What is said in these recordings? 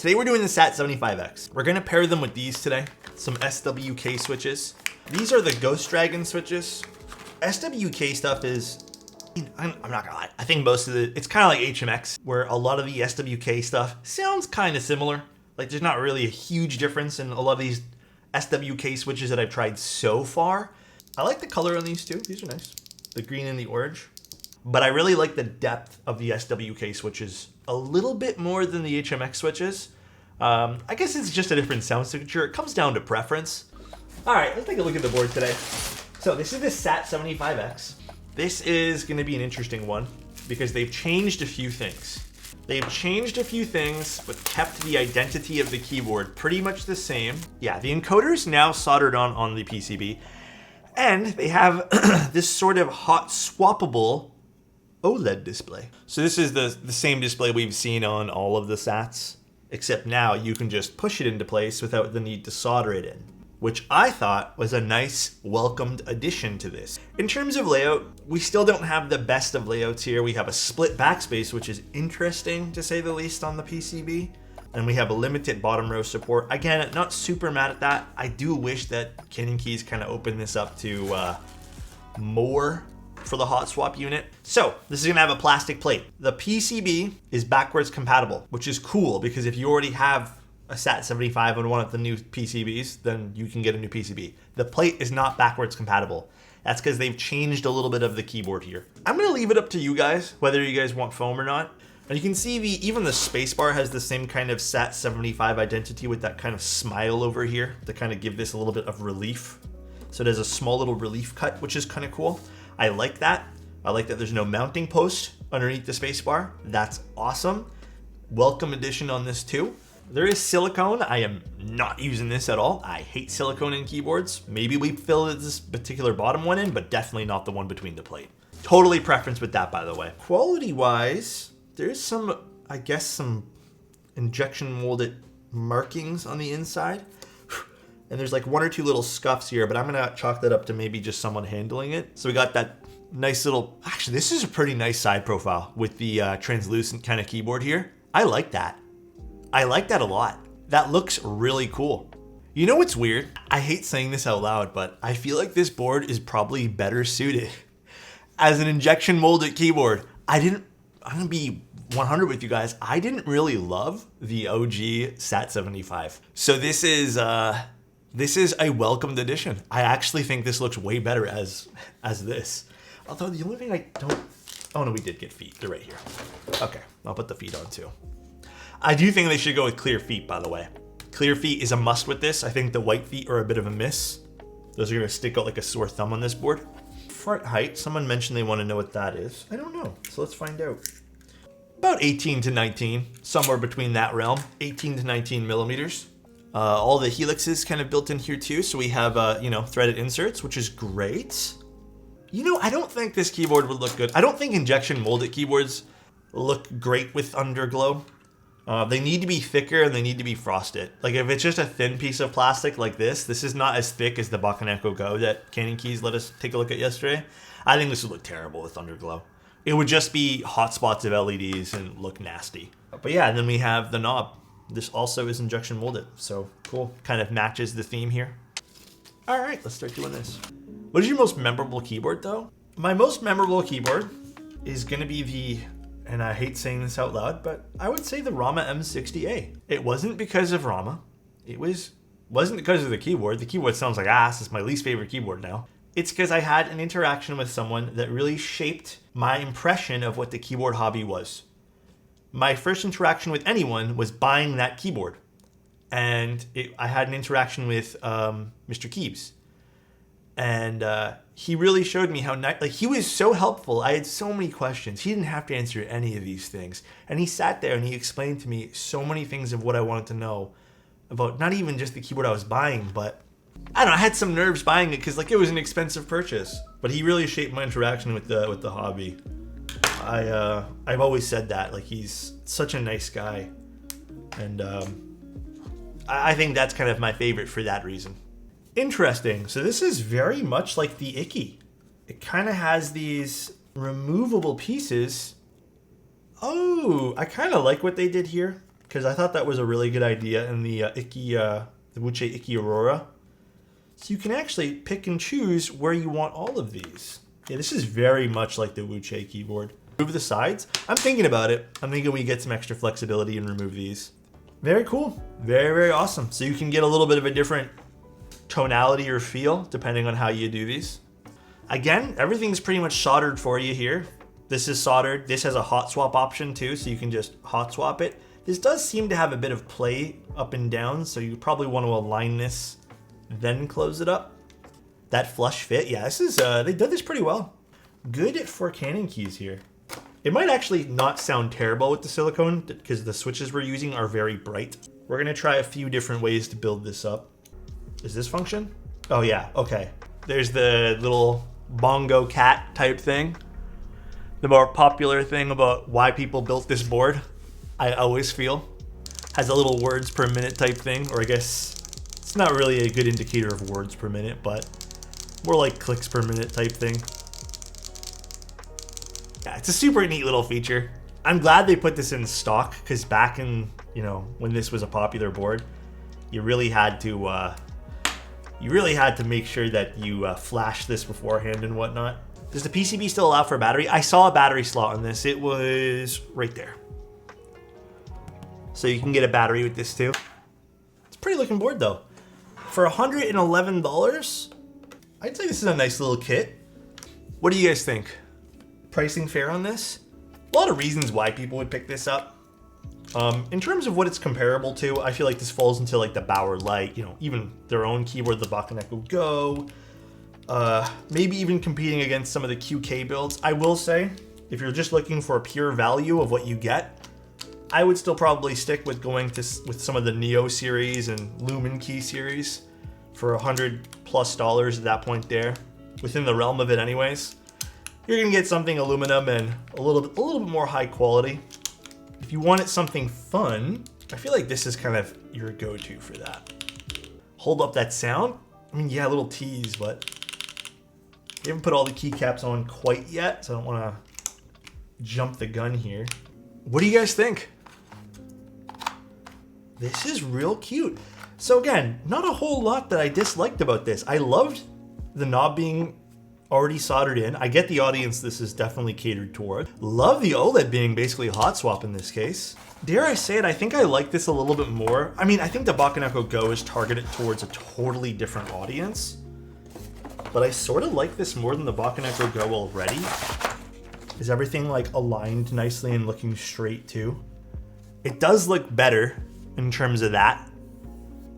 Today we're doing the Sat75 X. We're gonna pair them with these today, some SWK switches. These are the Ghost Dragon switches. SWK stuff is, I'm not gonna lie, I think most of it's kind of like HMX, where a lot of the SWK stuff sounds kind of similar. Like there's not really a huge difference in a lot of these SWK switches that I've tried so far. I like the color on these too. These are nice. The green and the orange. But I really like the depth of the SWK switches a little bit more than the HMX switches. I guess it's just a different sound signature. It comes down to preference. All right, let's take a look at the board today. So this is the Sat75 X. This is gonna be an interesting one because they've changed a few things. They've changed a few things, but kept the identity of the keyboard pretty much the same. Yeah, the encoder is now soldered on the PCB, and they have this sort of hot swappable OLED display. So this is the same display we've seen on all of the Sats, except now you can just push it into place without the need to solder it in, which I thought was a nice welcomed addition to this. In terms of layout, we still don't have the best of layouts here. We have a split backspace, which is interesting to say the least on the PCB. And we have a limited bottom row support. Again, not super mad at that. I do wish that Canyon Keys kind of opened this up to more for the hot swap unit. So this is gonna have a plastic plate. The PCB is backwards compatible, which is cool because if you already have a Sat75 and one of the new PCBs, then you can get a new PCB. The plate is not backwards compatible. That's because they've changed a little bit of the keyboard here. I'm gonna leave it up to you guys, whether you guys want foam or not. And you can see even the spacebar has the same kind of Sat75 identity with that kind of smile over here to kind of give this a little bit of relief. So there's a small little relief cut, which is kind of cool. I like that. I like that there's no mounting post underneath the spacebar. That's awesome. Welcome addition on this too. There is silicone. I am not using this at all. I hate silicone in keyboards. Maybe we fill this particular bottom one in, but definitely not the one between the plate. Totally preference with that, by the way. Quality wise, there's some, I guess, some injection molded markings on the inside. And there's like one or two little scuffs here, but I'm gonna chalk that up to maybe just someone handling it. So we got that nice little, actually this is a pretty nice side profile with the translucent kind of keyboard here. I like that. I like that a lot. That looks really cool. You know what's weird? I hate saying this out loud, but I feel like this board is probably better suited as an injection molded keyboard. I'm gonna be 100 with you guys. I didn't really love the OG Sat75. So this is a welcomed addition. I actually think this looks way better as this. Although the only thing I don't, oh no, we did get feet. They're right here. Okay, I'll put the feet on too. I do think they should go with clear feet, by the way. Clear feet is a must with this. I think the white feet are a bit of a miss. Those are gonna stick out like a sore thumb on this board. Front height, someone mentioned they wanna know what that is. I don't know, so let's find out. About 18 to 19, somewhere between that realm, 18 to 19 millimeters. All the helixes kind of built in here too, so we have threaded inserts, which is great. I don't think this keyboard would look good. I don't think injection molded keyboards look great with underglow. They need to be thicker and they need to be frosted. Like if it's just a thin piece of plastic like this is not as thick as the Bakaneko Go that Canyon Keys let us take a look at yesterday. I think this would look terrible with underglow. It would just be hot spots of LEDs and look nasty. But yeah, and then we have the knob. This also is injection molded, so cool. Kind of matches the theme here. All right, let's start doing this. What is your most memorable keyboard though? My most memorable keyboard is gonna be and I hate saying this out loud, but I would say the Rama M60A. It wasn't because of Rama. It wasn't because of the keyboard. The keyboard sounds like ass. It's my least favorite keyboard now. It's because I had an interaction with someone that really shaped my impression of what the keyboard hobby was. My first interaction with anyone was buying that keyboard. And I had an interaction with Mr. Keeves. And he really showed me how nice, like he was so helpful. I had so many questions. He didn't have to answer any of these things. And he sat there and he explained to me so many things of what I wanted to know about not even just the keyboard I was buying, but I don't know, I had some nerves buying it because like it was an expensive purchase. But he really shaped my interaction with the hobby. I've always said that, like he's such a nice guy. And I think that's kind of my favorite for that reason. Interesting. So this is very much like the Icky. It kind of has these removable pieces. Oh, I kind of like what they did here. because I thought that was a really good idea in the the Wuche Iki Aurora. So you can actually pick and choose where you want all of these. Yeah, this is very much like the Wuche keyboard. Remove the sides. I'm thinking about it. I'm thinking we get some extra flexibility and remove these. Very cool. Very, very awesome. So you can get a little bit of a different tonality or feel depending on how you do these. Again, everything's pretty much soldered for you here. This is soldered. This has a hot swap option too, so you can just hot swap it. This does seem to have a bit of play up and down, so you probably want to align this, then close it up. That flush fit, yeah, this is, they did this pretty well. Good for Canon keys here. It might actually not sound terrible with the silicone because the switches we're using are very bright. We're gonna try a few different ways to build this up. Does this function? Oh yeah, okay. There's the little bongo cat type thing. The more popular thing about why people built this board, I always feel, has a little words per minute type thing, or I guess it's not really a good indicator of words per minute, but more like clicks per minute type thing. Yeah, it's a super neat little feature. I'm glad they put this in stock because back in, you know, when this was a popular board, you really had to make sure that you flash this beforehand and whatnot. Does the PCB still allow for a battery? I saw a battery slot on this. It was right there. So you can get a battery with this too. It's a pretty looking board though. For $111, I'd say this is a nice little kit. What do you guys think? Pricing fair on this? A lot of reasons why people would pick this up. In terms of what it's comparable to, I feel like this falls into like the Bauer Light, you know, even their own keyboard, the Bakaneko Go, maybe even competing against some of the QK builds. I will say, if you're just looking for a pure value of what you get, I would still probably stick with going with some of the Neo series and Lumen Key series for $100+ at that point there, within the realm of it anyways. You're gonna get something aluminum and a little bit more high quality. If you wanted something fun, I feel like this is kind of your go-to for that. Hold up that sound. I mean, yeah, a little tease, but they haven't put all the keycaps on quite yet, so I don't want to jump the gun here. What do you guys think? This is real cute. So again, not a whole lot that I disliked about this. I loved the knob being already soldered in. I get the audience this is definitely catered toward. Love the OLED being basically hot swap in this case. Dare I say it, I think I like this a little bit more. I mean, I think the Bakaneko Go is targeted towards a totally different audience, but I sort of like this more than the Bakaneko Go already. Is everything like aligned nicely and looking straight too? It does look better in terms of that.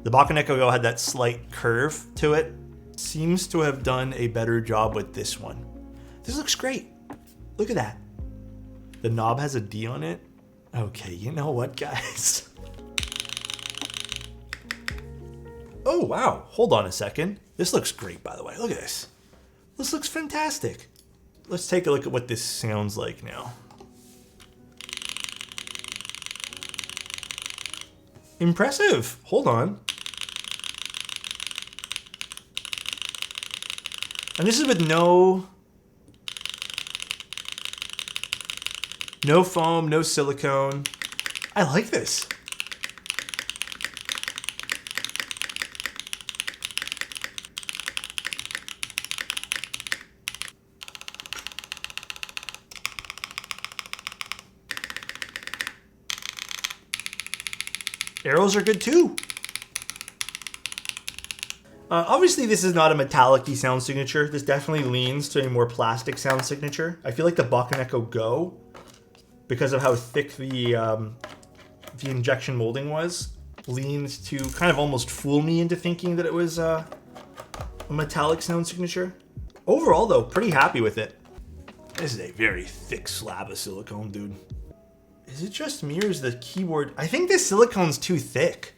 The Bakaneko Go had that slight curve to it. Seems to have done a better job with this one. This looks great. Look at that. The knob has a D on it. Okay, you know what, guys? Oh, wow. Hold on a second. This looks great, by the way. Look at this. This looks fantastic. Let's take a look at what this sounds like now. Impressive. Hold on. And this is with no foam, no silicone. I like this. Arrows are good too. Obviously, this is not a metallic-y sound signature. This definitely leans to a more plastic sound signature. I feel like the Bakaneko Go, because of how thick the injection molding was, leans to kind of almost fool me into thinking that it was a metallic sound signature. Overall, though, pretty happy with it. This is a very thick slab of silicone, dude. Is it just me or is the keyboard... I think this silicone's too thick.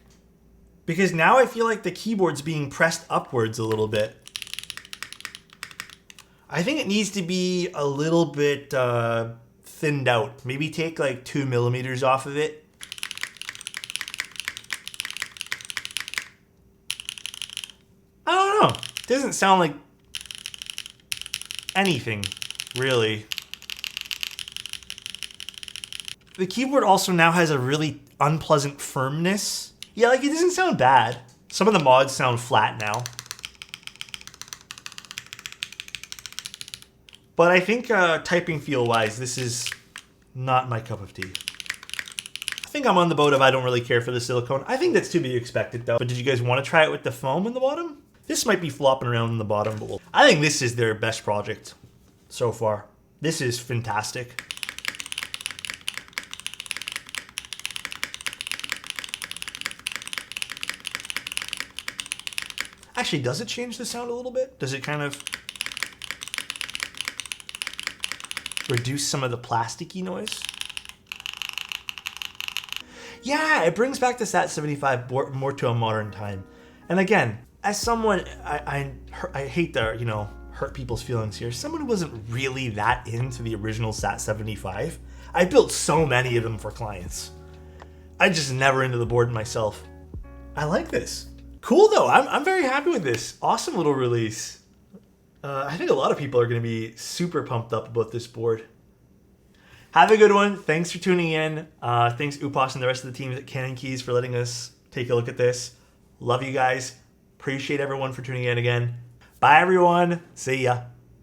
Because now I feel like the keyboard's being pressed upwards a little bit. I think it needs to be a little bit thinned out. Maybe take like 2 millimeters off of it. I don't know. It doesn't sound like anything, really. The keyboard also now has a really unpleasant firmness. Yeah, like it doesn't sound bad. Some of the mods sound flat now. But I think typing feel wise, this is not my cup of tea. I think I'm on the boat of I don't really care for the silicone. I think that's to be expected though. But did you guys want to try it with the foam in the bottom? This might be flopping around in the bottom, but I think this is their best project so far. This is fantastic. Actually, does it change the sound a little bit? Does it kind of reduce some of the plasticky noise? Yeah, it brings back the Sat75 more to a modern time. And again, as someone, I hate to, you know, hurt people's feelings here. Someone who wasn't really that into the original Sat75. I built so many of them for clients. I just never into the board myself. I like this. Cool though, I'm very happy with this. Awesome little release. I think a lot of people are gonna be super pumped up about this board. Have a good one. Thanks for tuning in. Thanks Upos and the rest of the teams at Canon Keys for letting us take a look at this. Love you guys. Appreciate everyone for tuning in again. Bye everyone. See ya.